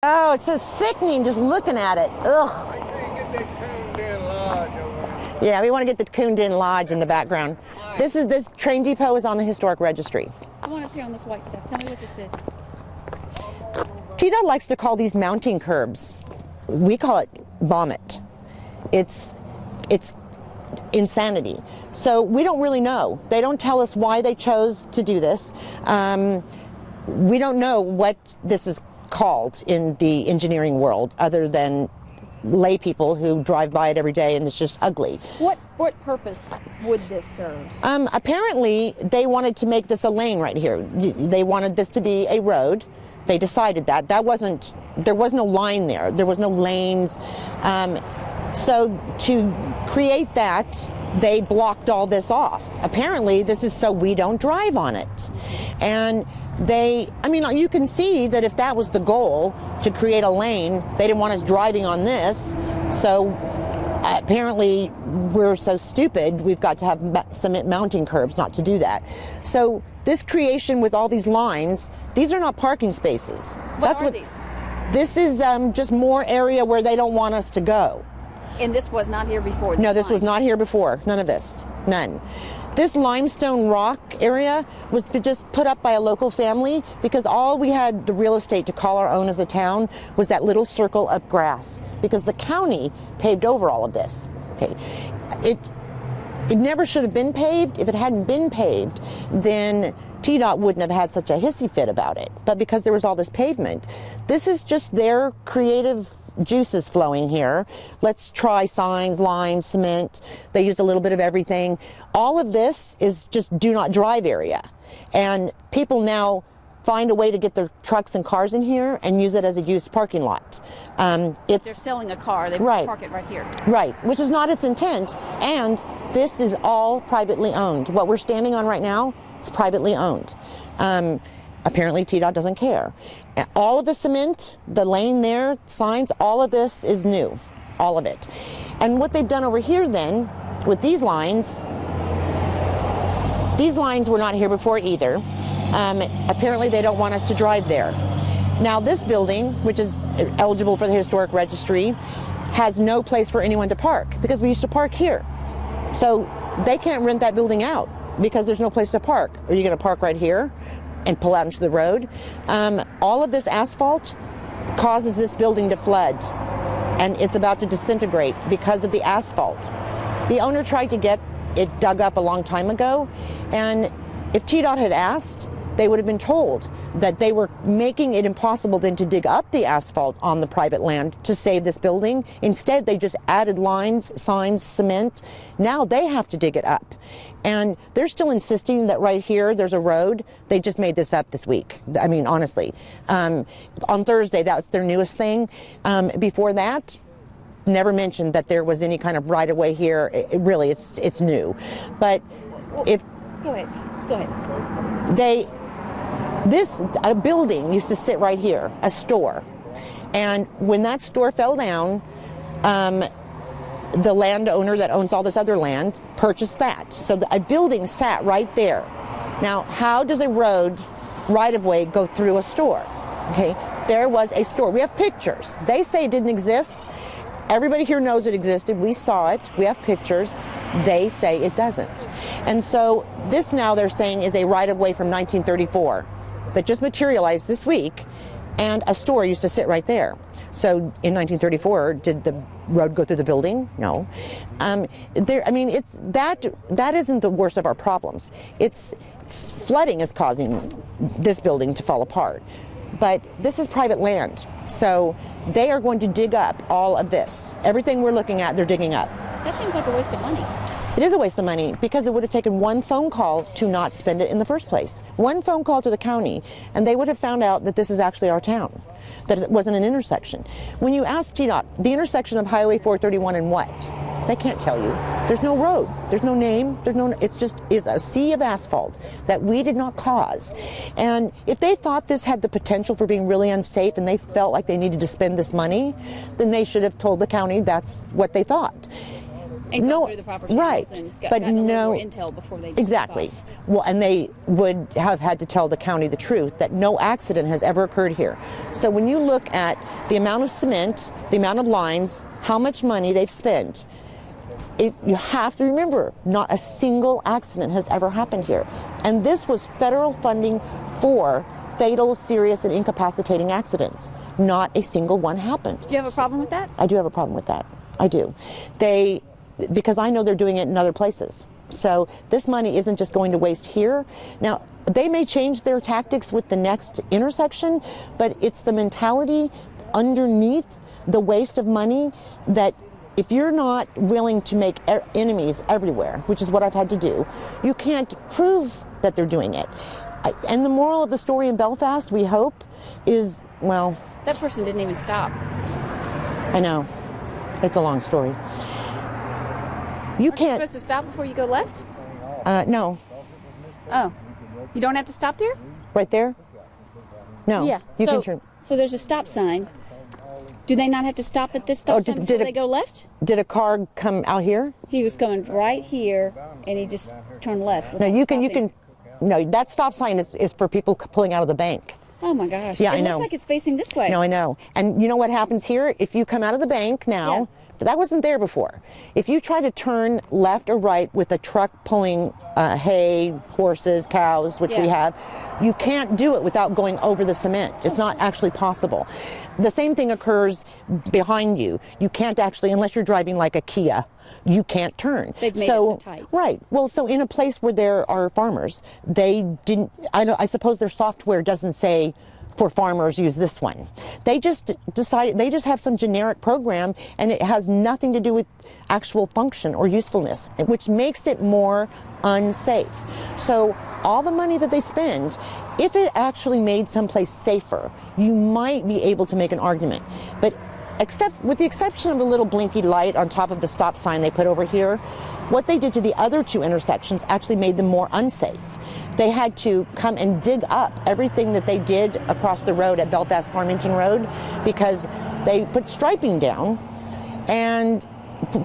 Oh, it's so sickening just looking at it. Ugh. Yeah, we want to get the Cooned In Lodge in the background. Right. This train depot is on the historic registry. I want to appear on this white stuff. Tell me what this is. TDOT likes to call these mounting curbs. We call it vomit. It's insanity. So we don't really know. They don't tell us why they chose to do this. We don't know what this is called in the engineering world, other than lay people who drive by it every day and it's just ugly. What purpose would this serve? Apparently they wanted to make this a lane right here. They wanted this to be a road. They decided that. There was no line there. There was no lanes. So to create that, they blocked all this off. Apparently this is so we don't drive on it. And you can see that if that was the goal, to create a lane, they didn't want us driving on this. So apparently we're so stupid, we've got to have cement mounting curbs not to do that. So this creation with all these lines, these are not parking spaces. What are these? This is just more area where they don't want us to go. And this was not here before? No, this was not here before. None of this. None. This limestone rock area was just put up by a local family because all we had the real estate to call our own as a town was that little circle of grass, because the county paved over all of this. Okay, it never should have been paved. If it hadn't been paved, then TDOT wouldn't have had such a hissy fit about it. But because there was all this pavement, this is just their creative juices flowing here. Let's try signs, lines, cement. They used a little bit of everything. All of this is just do not drive area. And people now find a way to get their trucks and cars in here and use it as a used parking lot. So if they're selling a car, they park it right here. Right, which is not its intent. And this is all privately owned. What we're standing on right now is privately owned. Apparently TDOT doesn't care. All of the cement, the lane there, signs, all of this is new, all of it. And what they've done over here then, with these lines were not here before either. Apparently they don't want us to drive there. Now this building, which is eligible for the historic registry, has no place for anyone to park because we used to park here. So they can't rent that building out because there's no place to park. Are you going to park right here and pull out into the road? All of this asphalt causes this building to flood, and it's about to disintegrate because of the asphalt. The owner tried to get it dug up a long time ago, and if TDOT had asked, they would have been told that they were making it impossible then to dig up the asphalt on the private land to save this building. Instead, they just added lines, signs, cement. Now they have to dig it up. And they're still insisting that right here there's a road. They just made this up this week. I mean, honestly. On Thursday, that's their newest thing. Before that, never mentioned that there was any kind of right-of-way here. Really, it's new. But if... Go ahead. A building used to sit right here, a store. And when that store fell down, the landowner that owns all this other land purchased that. So a building sat right there. Now, how does a road right-of-way go through a store? Okay, there was a store. We have pictures. They say it didn't exist. Everybody here knows it existed. We saw it. We have pictures. They say it doesn't. And so this now they're saying is a right-of-way from 1934 that just materialized this week, and a store used to sit right there. So in 1934, did the road go through the building? No. It's that isn't the worst of our problems. It's flooding is causing this building to fall apart. But this is private land, so they are going to dig up all of this. Everything we're looking at, they're digging up. That seems like a waste of money. It is a waste of money because it would have taken one phone call to not spend it in the first place. One phone call to the county, and they would have found out that this is actually our town, that it wasn't an intersection. When you ask TDOT, the intersection of Highway 431 and what? They can't tell you. There's no road. There's no name. It's a sea of asphalt that we did not cause. And if they thought this had the potential for being really unsafe and they felt like they needed to spend this money, then they should have told the county that's what they thought. And go through the proper channels right, and but gotten a little no more intel before they exactly. Well, and they would have had to tell the county the truth that no accident has ever occurred here. So when you look at the amount of cement, the amount of lines, how much money they've spent, you have to remember, not a single accident has ever happened here. And this was federal funding for fatal, serious, and incapacitating accidents. Not a single one happened. Do you have a problem with that? I do have a problem with that. I do. Because I know they're doing it in other places. So this money isn't just going to waste here. Now, they may change their tactics with the next intersection, but it's the mentality underneath the waste of money that if you're not willing to make enemies everywhere, which is what I've had to do, you can't prove that they're doing it. And the moral of the story in Belfast, we hope, is, well... That person didn't even stop. I know. It's a long story. You Aren't you supposed to stop before you go left? No. Oh. You don't have to stop there? Right there? No. Yeah. You can turn. So there's a stop sign. Do they not have to stop at this stop sign before they go left? Did a car come out here? He was coming right here, and he just turned left. No, you can. No, that stop sign is for people pulling out of the bank. Oh my gosh. Yeah, I know. It looks like it's facing this way. No, I know. And you know what happens here? If you come out of the bank now, that wasn't there before. If you try to turn left or right with a truck pulling hay, horses, cows, which we have, you can't do it without going over the cement. It's not actually possible. The same thing occurs behind you. You can't actually, unless you're driving like a Kia, you can't turn. They've made it so tight. Right. Well, so in a place where there are farmers, they didn't, I suppose their software doesn't say for farmers use this one. They just decided, they just have some generic program and it has nothing to do with actual function or usefulness, which makes it more unsafe. So all the money that they spend, if it actually made someplace safer, you might be able to make an argument. But with the exception of the little blinky light on top of the stop sign they put over here, what they did to the other two intersections actually made them more unsafe. They had to come and dig up everything that they did across the road at Belfast Farmington Road because they put striping down and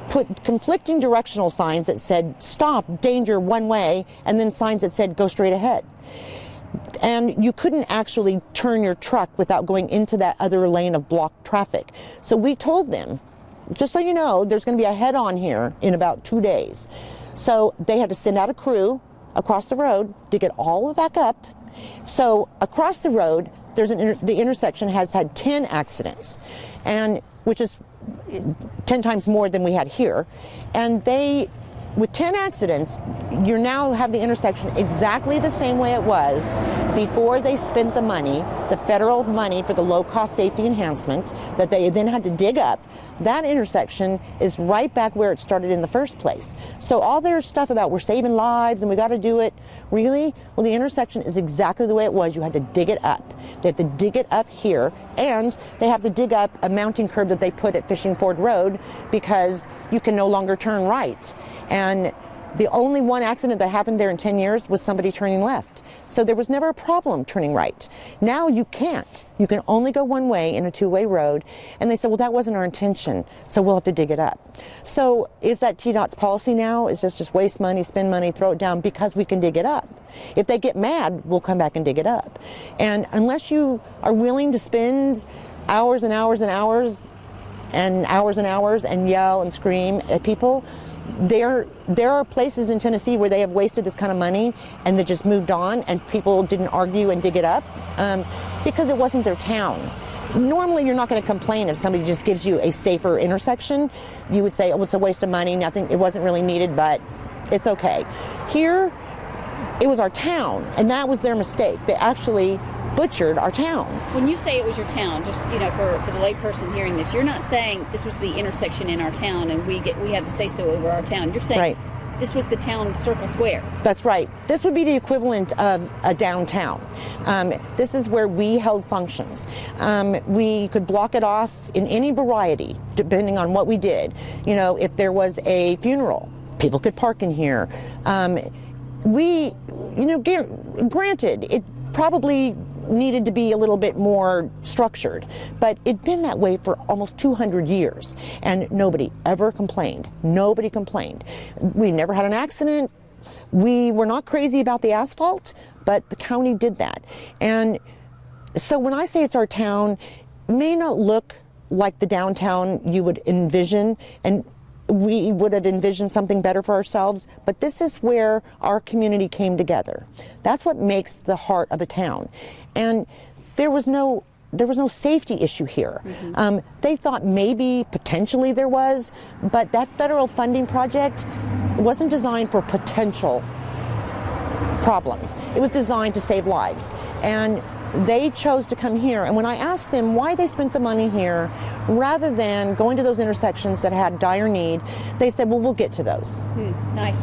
put conflicting directional signs that said stop, danger, one way, and then signs that said go straight ahead. And you couldn't actually turn your truck without going into that other lane of blocked traffic. So we told them, just so you know, there's going to be a head-on here in about 2 days. So they had to send out a crew across the road to get all the way back up. So across the road, the intersection has had 10 accidents, and which is 10 times more than we had here. And with 10 accidents, you now have the intersection exactly the same way it was before they spent the money, the federal money for the low-cost safety enhancement that they then had to dig up. That intersection is right back where it started in the first place. So all their stuff about we're saving lives and we got to do it, really? Well, the intersection is exactly the way it was. You had to dig it up. They have to dig it up here, and they have to dig up a mounting curb that they put at Fishing Ford Road because you can no longer turn right. And the only one accident that happened there in 10 years was somebody turning left. So there was never a problem turning right. Now you can't. You can only go one way in a two-way road. And they said, well, that wasn't our intention, so we'll have to dig it up. So is that TDOT's policy now? Is this just waste money, spend money, throw it down because we can dig it up? If they get mad, we'll come back and dig it up. And unless you are willing to spend hours and hours and hours and hours and hours and yell and scream at people, there are places in Tennessee where they have wasted this kind of money and they just moved on and people didn't argue and dig it up because it wasn't their town. Normally you're not going to complain if somebody just gives you a safer intersection. You would say, oh, it's a waste of money, nothing, it wasn't really needed, but it's okay. Here, it was our town, and that was their mistake. They actually butchered our town. When you say it was your town, just for the layperson hearing this, you're not saying this was the intersection in our town and we have the say-so over our town. You're saying this was the town circle square. That's right. This would be the equivalent of a downtown. This is where we held functions. We could block it off in any variety, depending on what we did. If there was a funeral, people could park in here. Granted, it probably needed to be a little bit more structured, but it'd been that way for almost 200 years, and nobody ever complained. Nobody complained. We never had an accident. We were not crazy about the asphalt, but the county did that. And so when I say it's our town, it may not look like the downtown you would envision, and we would have envisioned something better for ourselves, but this is where our community came together. That's what makes the heart of a town. And there was no safety issue here. They thought maybe potentially there was, but that federal funding project wasn't designed for potential problems. It was designed to save lives. And they chose to come here, and when I asked them why they spent the money here rather than going to those intersections that had dire need, they said, well, we'll get to those. Nice.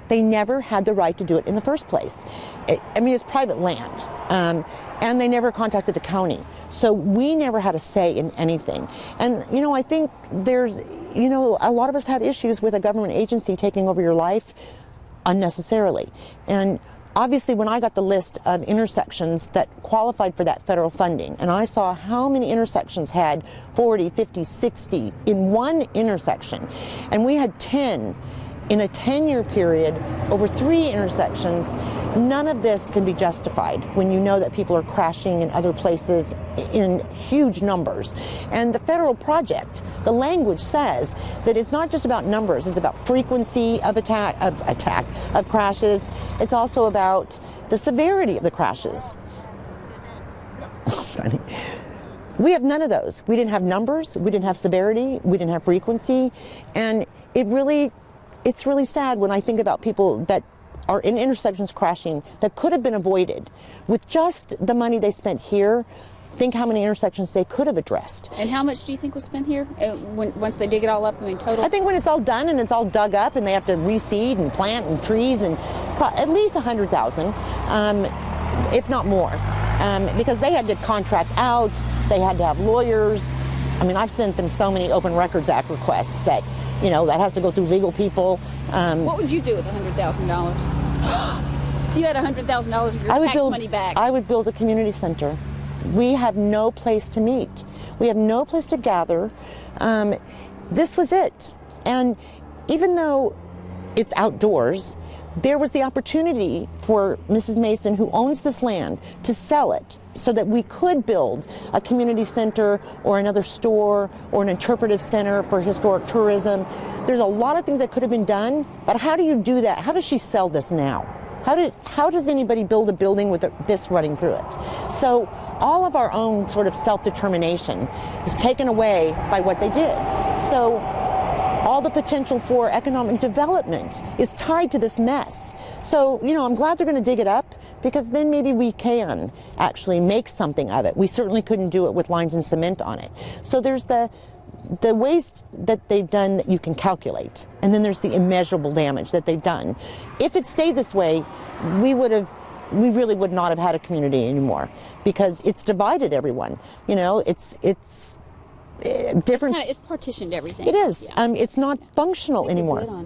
They never had the right to do it in the first place. I mean, it's private land, and they never contacted the county. So we never had a say in anything. And, you know, I think there's, you know, a lot of us have issues with a government agency taking over your life unnecessarily. And obviously, when I got the list of intersections that qualified for that federal funding, and I saw how many intersections had 40, 50, 60 in one intersection, and we had 10 in a 10-year period over 3 intersections, none of this can be justified when you know that people are crashing in other places in huge numbers. And the federal project, the language says that it's not just about numbers, it's about frequency of of crashes. It's also about the severity of the crashes. Funny. We have none of those. We didn't have numbers, we didn't have severity, we didn't have frequency, and it's really sad when I think about people that are in intersections crashing that could have been avoided with just the money they spent here. Think how many intersections they could have addressed. And how much do you think was spent here once they dig it all up? I mean, total? I think when it's all done and it's all dug up and they have to reseed and plant and trees, and at least $100,000, if not more, because they had to contract out, they had to have lawyers. I mean, I've sent them so many Open Records Act requests that, you know, that has to go through legal people. What would you do with $100,000? If you had $100,000 of your tax money back? I would build a community center. We have no place to meet. We have no place to gather. This was it. And even though it's outdoors, there was the opportunity for Mrs. Mason, who owns this land, to sell it so that we could build a community center or another store or an interpretive center for historic tourism. There's a lot of things that could have been done, but how do you do that? How does she sell this now? How does anybody build a building with this running through it? So all of our own sort of self-determination is taken away by what they did. So all the potential for economic development is tied to this mess. So, you know, I'm glad they're going to dig it up, because then maybe we can actually make something of it. We certainly couldn't do it with lines and cement on it. So there's the waste that they've done that you can calculate, and then there's the immeasurable damage that they've done. If it stayed this way, we really would not have had a community anymore, because it's divided everyone. You know, it's different. It's partitioned everything. It is. Yeah. It's not functional anymore.